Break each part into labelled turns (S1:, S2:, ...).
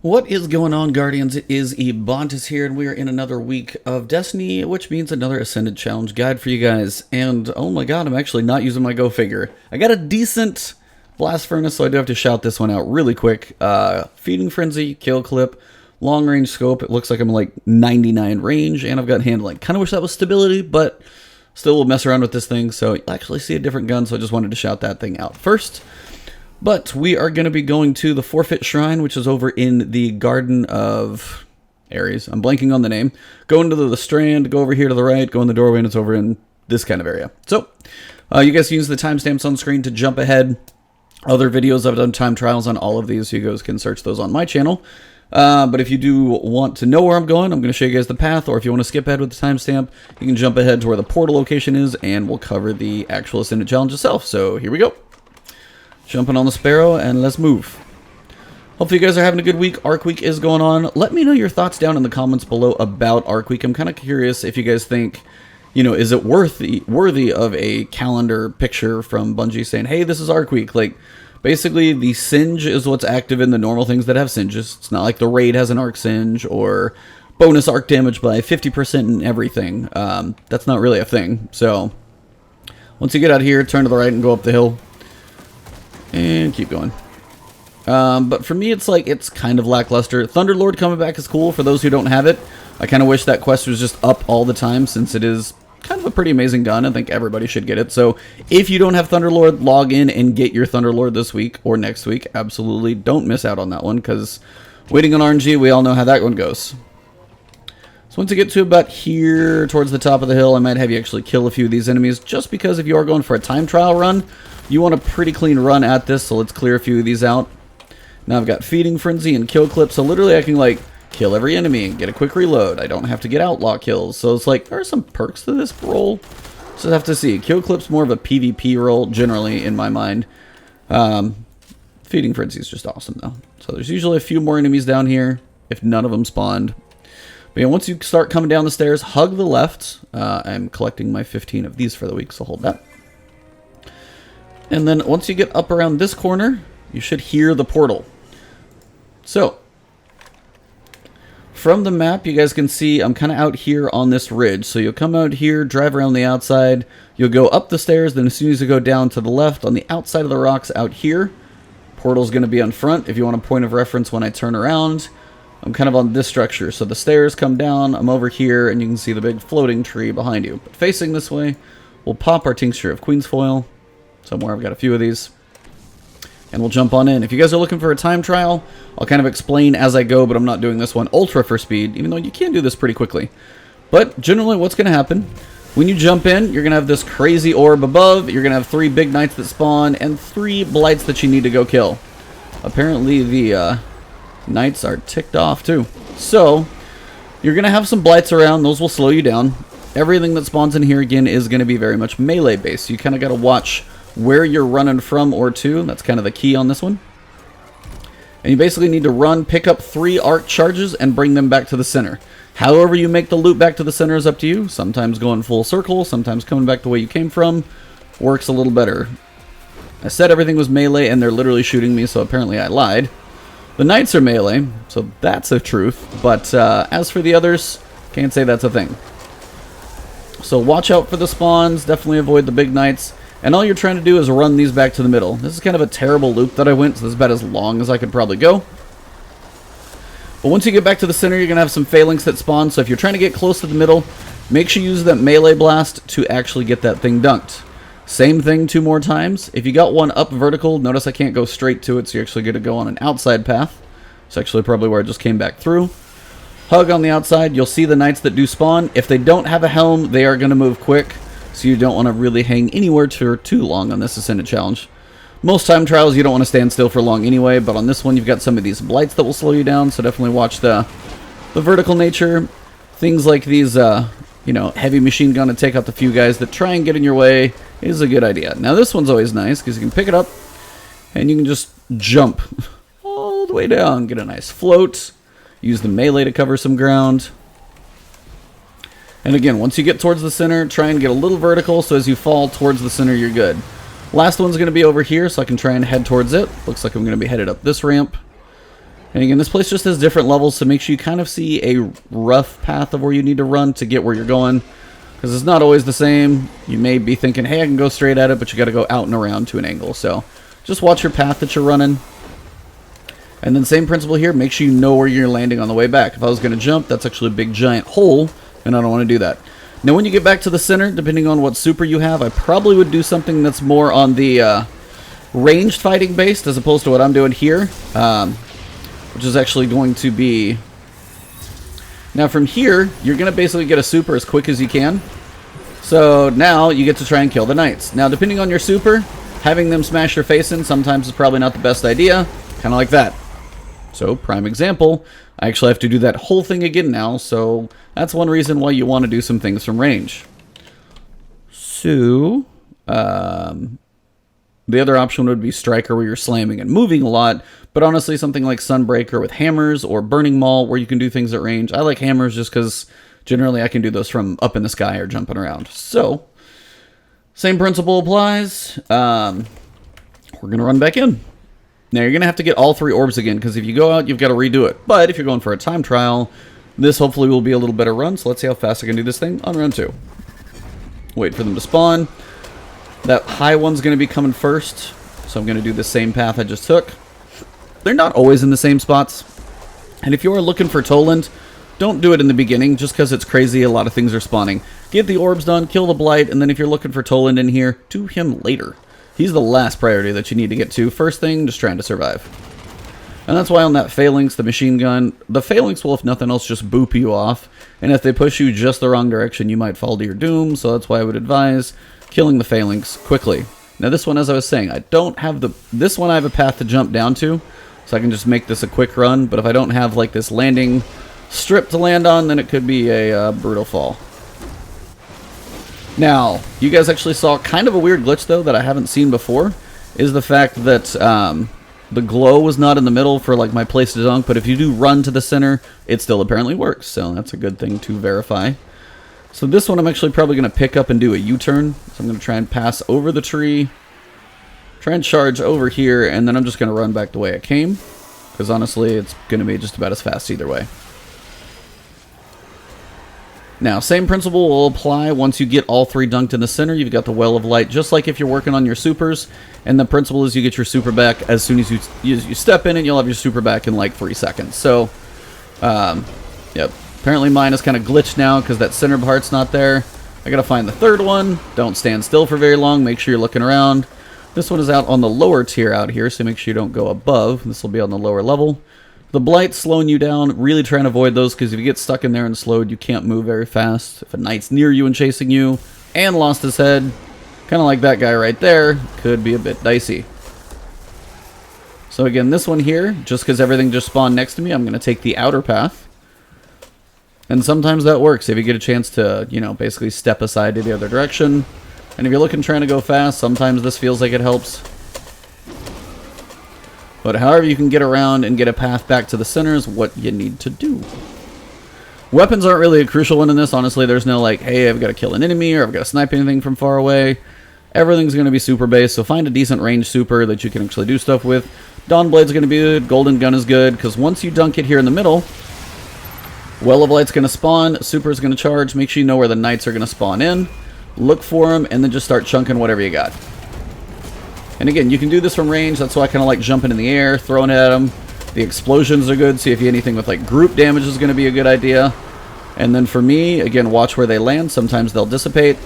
S1: What is going on, Guardians? It is Ebontis here, and we are in another week of Destiny, which means another Ascendant Challenge guide for you guys. And, oh my god, I'm actually not using my Go figure. I got a decent Blast Furnace, so I do have to shout this one out really quick. Feeding Frenzy, Kill Clip, Long Range Scope. It looks like I'm like 99 range, and I've got Handling. Kind of wish that was Stability, but still will mess around with this thing, so you'll actually see a different gun, so I just wanted to shout that thing out first. But we are going to be going to the Forfeit Shrine, which is over in the Garden of Ares. I'm blanking on the name. Go into the Strand, go over here to the right, go in the doorway, and it's over in this kind of area. So, you guys can use the timestamps on screen to jump ahead. Other videos, I've done time trials on all of these, so you guys can search those on my channel. But if you do want to know where I'm going to show you guys the path, or if you want to skip ahead with the timestamp, you can jump ahead to where the portal location is, and we'll cover the actual Ascendant Challenge itself. So, here we go. Jumping on the Sparrow, and let's move. Hopefully you guys are having a good week. Arc Week is going on. Let me know your thoughts down in the comments below about Arc Week. I'm kind of curious if you guys think, you know, is it worthy of a calendar picture from Bungie saying, hey, this is Arc Week. Like, basically, the Singe is what's active in the normal things that have Singes. It's not like the Raid has an Arc Singe, or bonus Arc damage by 50% in everything. That's not really a thing. So, once you get out here, turn to the right and go up the hill. And keep going. But for me, it's like, it's kind of lackluster. Thunderlord coming back is cool for those who don't have it. I kind of wish that quest was just up all the time, since it is kind of a pretty amazing gun. I think everybody should get it. So if you don't have Thunderlord, log in and get your Thunderlord this week or next week. Absolutely don't miss out on that one, because waiting on RNG, we all know how that one goes. So once you get to about here towards the top of the hill, I might have you actually kill a few of these enemies, just because if you are going for a time trial run, you want a pretty clean run at this. So let's clear a few of these out. Now I've got Feeding Frenzy and Kill Clip, so literally I can like kill every enemy and get a quick reload. I don't have to get outlaw kills, so it's like there are some perks to this role. So I have to see. Kill Clip's more of a PvP role generally in my mind. Feeding Frenzy is just awesome though. So there's usually a few more enemies down here if none of them spawned. But yeah, once you start coming down the stairs, hug the left. I'm collecting my 15 of these for the week, so hold that. And then once you get up around this corner, you should hear the portal. So, from the map, you guys can see I'm kind of out here on this ridge. So you'll come out here, drive around the outside, you'll go up the stairs, then as soon as you go down to the left, on the outside of the rocks out here, portal's going to be on front. If you want a point of reference when I turn around, I'm kind of on this structure. So the stairs come down, I'm over here, and you can see the big floating tree behind you. But facing this way, we'll pop our Tincture of Queen's Foil. Somewhere I've got a few of these. And we'll jump on in. If you guys are looking for a time trial, I'll kind of explain as I go, but I'm not doing this one ultra for speed, even though you can do this pretty quickly. But generally what's going to happen, when you jump in, you're going to have this crazy orb above, you're going to have 3 big knights that spawn, and 3 blights that you need to go kill. Apparently the knights are ticked off too. So, you're going to have some blights around, those will slow you down. Everything that spawns in here, again, is going to be very much melee based. So you kind of got to watch where you're running from or to. That's kind of the key on this one. And you basically need to run, pick up 3 arc charges, and bring them back to the center. However you make the loop back to the center is up to you. Sometimes going full circle, sometimes coming back the way you came from works a little better. I said everything was melee, and they're literally shooting me, so apparently I lied. The knights are melee, so that's a truth. But as for the others, can't say that's a thing. So watch out for the spawns, definitely avoid the big knights, and all you're trying to do is run these back to the middle. This is kind of a terrible loop that I went, so this is about as long as I could probably go. But once you get back to the center, you're going to have some phalanx that spawn, so if you're trying to get close to the middle, make sure you use that melee blast to actually get that thing dunked. Same thing 2 more times. If you got one up vertical, notice I can't go straight to it, so you're actually going to go on an outside path. It's actually probably where I just came back through. Hug on the outside, you'll see the knights that do spawn. If they don't have a helm, they are going to move quick, so you don't want to really hang anywhere for too long on this Ascendant Challenge. Most time trials, you don't want to stand still for long anyway, but on this one, you've got some of these blights that will slow you down, so definitely watch the vertical nature. Things like these, you know, heavy machine gun to take out the few guys that try and get in your way is a good idea. Now, this one's always nice, because you can pick it up, and you can just jump all the way down, get a nice float. Use the melee to cover some ground. And again, once you get towards the center, try and get a little vertical, so as you fall towards the center, you're good. Last one's going to be over here, so I can try and head towards it. Looks like I'm going to be headed up this ramp. And again, this place just has different levels, so make sure you kind of see a rough path of where you need to run to get where you're going. Because it's not always the same. You may be thinking, hey, I can go straight at it, but you got to go out and around to an angle. So just watch your path that you're running. And then same principle here, make sure you know where you're landing on the way back. If I was going to jump, that's actually a big giant hole, and I don't want to do that. Now when you get back to the center, depending on what super you have, I probably would do something that's more on the ranged fighting based, as opposed to what I'm doing here. Which is actually going to be... Now from here, you're going to basically get a super as quick as you can. So now you get to try and kill the knights. Now depending on your super, having them smash your face in sometimes is probably not the best idea. Kind of like that. So prime example, I actually have to do that whole thing again now. So that's one reason why you want to do some things from range. So... the other option would be Striker, where you're slamming and moving a lot, but honestly something like Sunbreaker with hammers or Burning Maul where you can do things at range. I like hammers just because generally I can do those from up in the sky or jumping around. So, same principle applies. We're going to run back in. Now you're going to have to get all 3 orbs again, because if you go out, you've got to redo it. But if you're going for a time trial, this hopefully will be a little better run, so let's see how fast I can do this thing on round 2. Wait for them to spawn. That high one's going to be coming first, so I'm going to do the same path I just took. They're not always in the same spots, and if you are looking for Toland, don't do it in the beginning, just because it's crazy, a lot of things are spawning. Get the orbs done, kill the Blight, and then if you're looking for Toland in here, do him later. He's the last priority that you need to get to. First thing, just trying to survive. And that's why on that Phalanx, the machine gun, the Phalanx will, if nothing else, just boop you off, and if they push you just the wrong direction, you might fall to your doom, so that's why I would advise killing the Phalanx quickly. Now this one, as I was saying, I don't have this one I have a path to jump down to, so I can just make this a quick run, but if I don't have like this landing strip to land on, then it could be a brutal fall. Now, you guys actually saw kind of a weird glitch though that I haven't seen before, is the fact that the glow was not in the middle for like my place to dunk, but if you do run to the center, it still apparently works, so that's a good thing to verify. So this one I'm actually probably going to pick up and do a U-turn. So I'm going to try and pass over the tree, try and charge over here, and then I'm just going to run back the way I came. Because honestly, it's going to be just about as fast either way. Now, same principle will apply once you get all 3 dunked in the center. You've got the Well of Light, just like if you're working on your supers. And the principle is you get your super back as soon as you step in, and you'll have your super back in like 3 seconds. So, yep. Apparently mine is kind of glitched now because that center part's not there. I gotta find the 3rd one. Don't stand still for very long. Make sure you're looking around. This one is out on the lower tier out here, so make sure you don't go above. This will be on the lower level. The Blight's slowing you down. Really try and avoid those, because if you get stuck in there and slowed, you can't move very fast. If a knight's near you and chasing you and lost his head, kind of like that guy right there, could be a bit dicey. So again, this one here, just because everything just spawned next to me, I'm going to take the outer path. And sometimes that works if you get a chance to, you know, basically step aside to the other direction. And if you're looking trying to go fast, sometimes this feels like it helps. But however you can get around and get a path back to the center is what you need to do. Weapons aren't really a crucial one in this. Honestly, there's no like, hey, I've got to kill an enemy or I've got to snipe anything from far away. Everything's going to be super based, so find a decent range super that you can actually do stuff with. Dawnblade's going to be good. Golden Gun is good, because once you dunk it here in the middle, Well of Light's going to spawn, Super is going to charge. Make sure you know where the Knights are going to spawn in. Look for them, and then just start chunking whatever you got. And again, you can do this from range. That's why I kind of like jumping in the air, throwing it at them. The explosions are good. See if anything with like group damage is going to be a good idea. And then for me, again, watch where they land. Sometimes they'll dissipate.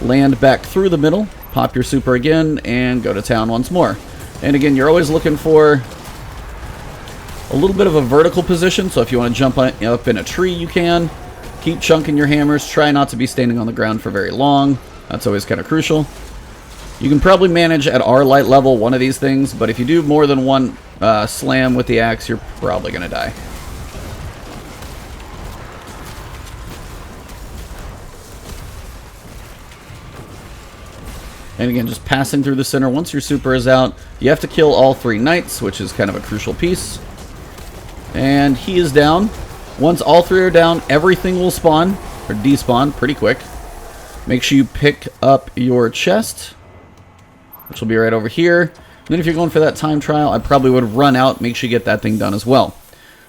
S1: Land back through the middle. Pop your super again, and go to town once more. And again, you're always looking for a little bit of a vertical position, so if you want to jump up in a tree, you can. Keep chunking your hammers. Try not to be standing on the ground for very long. That's always kind of crucial. You can probably manage at our light level one of these things, but if you do more than one slam with the axe, you're probably going to die. And again, just passing through the center. Once your super is out, you have to kill all 3 knights, which is kind of a crucial piece. And he is down. Once all 3 are down, everything will spawn, or despawn, pretty quick. Make sure you pick up your chest, which will be right over here. And then if you're going for that time trial, I probably would run out. Make sure you get that thing done as well.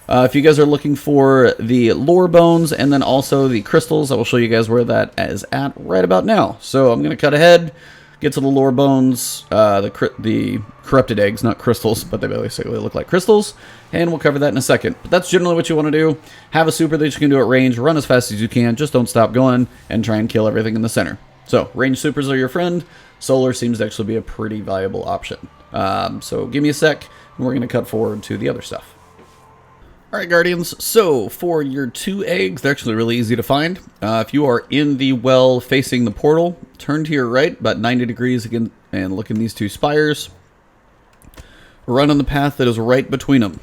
S1: If you guys are looking for the lore bones and then also the crystals, I will show you guys where that is at right about now. So I'm going to cut ahead, get to the lore bones, the corrupted eggs, not crystals, but they basically look like crystals, and we'll cover that in a second. But that's generally what you want to do. Have a super that you can do at range, run as fast as you can, just don't stop going, and try and kill everything in the center. So range supers are your friend. Solar seems to actually be a pretty viable option. So give me a sec, and we're going to cut forward to the other stuff. Alright, Guardians, so for your 2 eggs, they're actually really easy to find. If you are in the well facing the portal, turn to your right about 90 degrees again and look in these 2 spires. Run on the path that is right between them.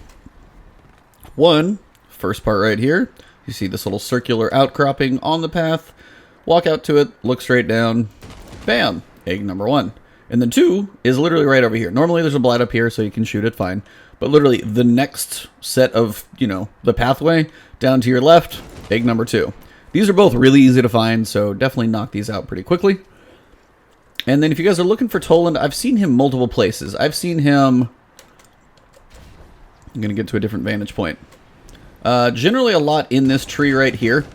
S1: First part right here, you see this little circular outcropping on the path. Walk out to it, look straight down, bam, egg number 1. And then 2 is literally right over here. Normally there's a blight up here so you can shoot it fine. But literally the next set of, the pathway down to your left, egg number 2. These are both really easy to find, so definitely knock these out pretty quickly. And then if you guys are looking for Toland, I've seen him multiple places. I've seen him... I'm going to get to a different vantage point. Generally a lot in this tree right here.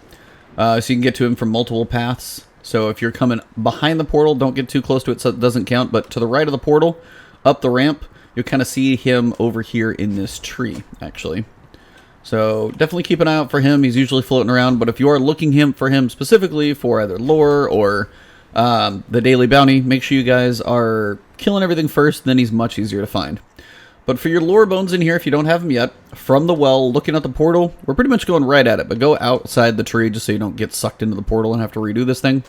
S1: So you can get to him from multiple paths. So if you're coming behind the portal, don't get too close to it so it doesn't count. But to the right of the portal, up the ramp, you'll kind of see him over here in this tree, actually. So definitely keep an eye out for him. He's usually floating around. But if you are looking for him specifically for either lore or the daily bounty, make sure you guys are killing everything first. Then he's much easier to find. But for your lore bones in here, if you don't have them yet, from the well, looking at the portal, we're pretty much going right at it. But go outside the tree just so you don't get sucked into the portal and have to redo this thing.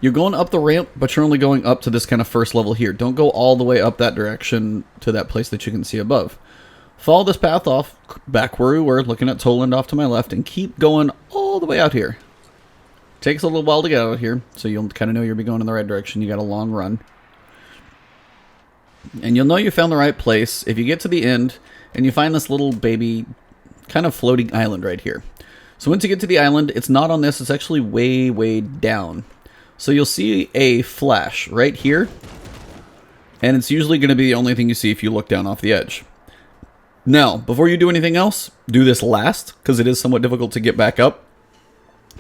S1: You're going up the ramp, but you're only going up to this kind of first level here. Don't go all the way up that direction to that place that you can see above. Follow this path off back where we were, looking at Toland off to my left, and keep going all the way out here. Takes a little while to get out here, so you'll kind of know you'll be going in the right direction. You got a long run. And you'll know you found the right place if you get to the end and you find this little baby kind of floating island right here. So once you get to the island, it's not on this, it's actually way, way down. So you'll see a flash right here, and it's usually going to be the only thing you see if you look down off the edge. Now, before you do anything else, do this last, because it is somewhat difficult to get back up.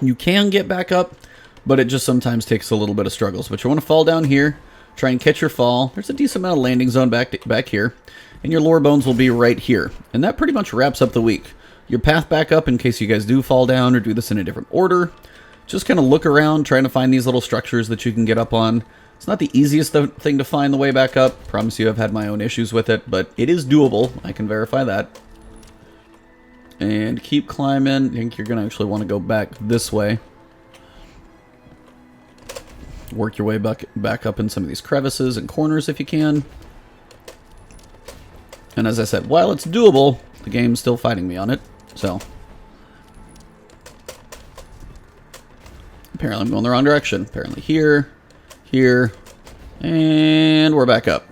S1: You can get back up, but it just sometimes takes a little bit of struggles. But you want to fall down here, try and catch your fall. There's a decent amount of landing zone back here, and your lore bones will be right here. And that pretty much wraps up the week. Your path back up, in case you guys do fall down or do this in a different order. Just kind of look around, trying to find these little structures that you can get up on. It's not the easiest thing to find the way back up. Promise you I've had my own issues with it, but it is doable. I can verify that. And keep climbing. I think you're going to actually want to go back this way. Work your way back up in some of these crevices and corners if you can. And as I said, while it's doable, the game's still fighting me on it. So... apparently I'm going the wrong direction. Apparently here, and we're back up.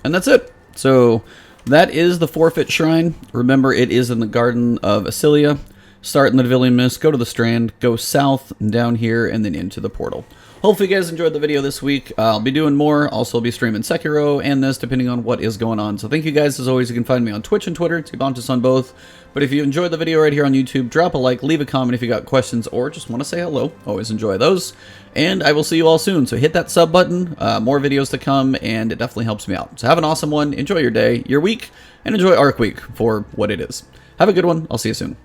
S1: And that's it. So that is the Forfeit Shrine. Remember, it is in the Garden of Asilia. Start in the Divilian Mist, go to the Strand, go south, down here, and then into the portal. Hopefully you guys enjoyed the video this week. I'll be doing more. Also be streaming Sekiro and this, depending on what is going on. So thank you guys. As always, you can find me on Twitch and Twitter. It's Ebontis on both. But if you enjoyed the video right here on YouTube, drop a like, leave a comment if you got questions, or just want to say hello. Always enjoy those. And I will see you all soon. So hit that sub button. More videos to come, and it definitely helps me out. So have an awesome one. Enjoy your day, your week, and enjoy Arc Week for what it is. Have a good one. I'll see you soon.